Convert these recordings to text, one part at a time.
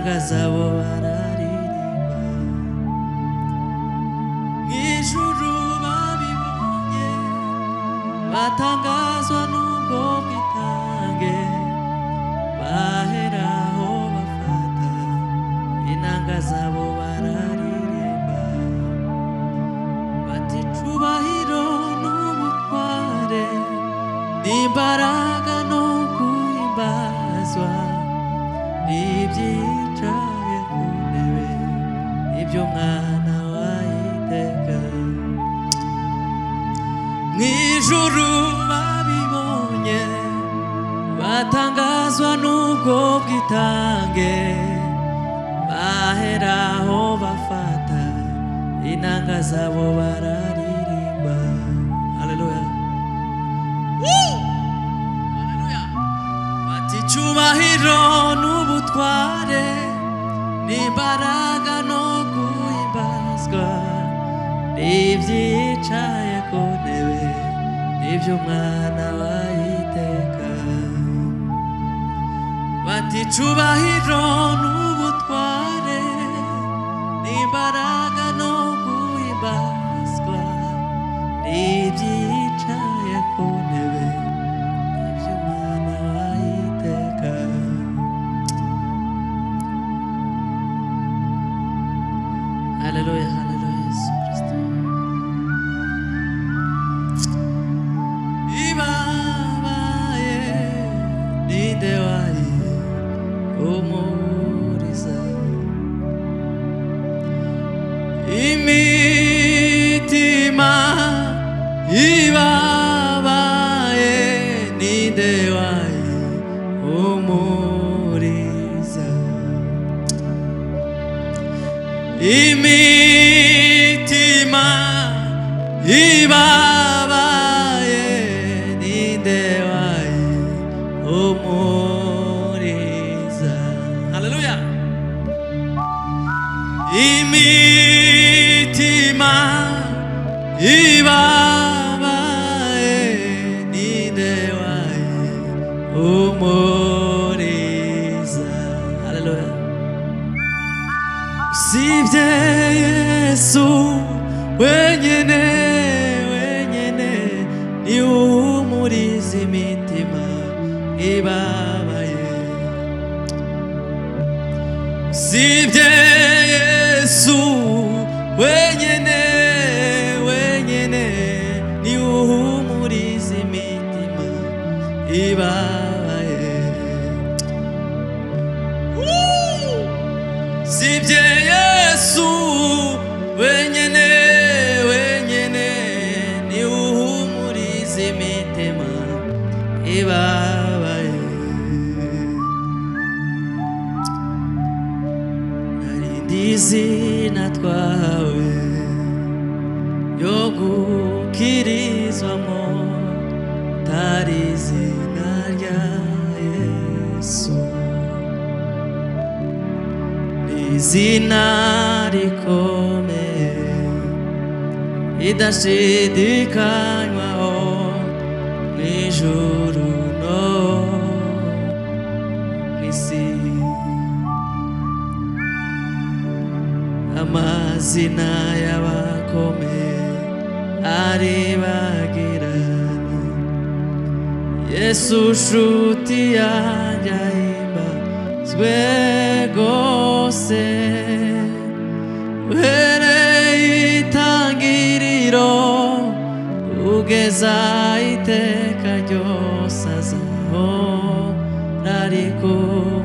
inanga zabo bararirimba. Mw'ijuru babibonye batangazwa n'ubwo bwitange, baheraho bafata inanga zabo bararirimba. Bati icubahiro n'ubutware n'imbaraga no guhimbazwa n'ibyicaye ku ntebe iby'umwana w'iteka. Mw'ijuru babibonye batangazwa n'ubwo bwitange, baheraho bafata inanga zabo bararirimba. Haleluya, haleluya. Bati icubahiro n'ubutware n'imbaraga no guhimbazwa n'ibyicaye ku ntebe iby'umwana w'iteka. Bati icubahiro n'ubutware n'imbaraga no guhimbazwa n'ibyicaye ku ntebe iby'umwana w'iteka. Haleluya, haleluya, Yesu Kristo. Ibabaye ninde wari umuriza, imitima ibabaye ninde wari umuriza, imitima ibabaye ninde wari umuriza. Haleluya. Imitima ibabaye ninde wari umuriza. Haleluya. Usibye Yesu wenyene, wenyene ni umuriza imitima ibabaye. Usibye Yesu wenyene, wenyene ni umuriza imitima ibabaye. Usibye Yesu wenyene, wenyene ni umuriza imitima ibabaye. Narindi izina twahawe yo gukirizwamo, tari izina rya Yesu. Izina rikomeye idashidikanywaho mw'ijuru no mw'isi. Amazina y'abakomeye aribagirana, Yesu nshuti yanjye ahimbazwe rwose. Uhereye itangiriro ugeza iteka ryose azahora ari ku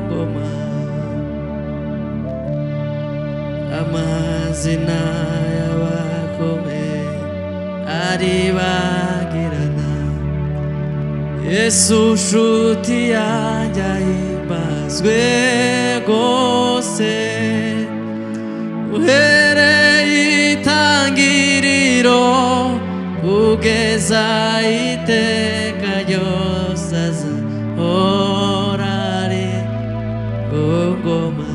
ngoma. Amazina y'abakomeye aribagirana, Yesu nshuti yanjye ahimbazwe rwose. Uhereye itangiriro ugeza iteka ryose azahora ari ku ngoma.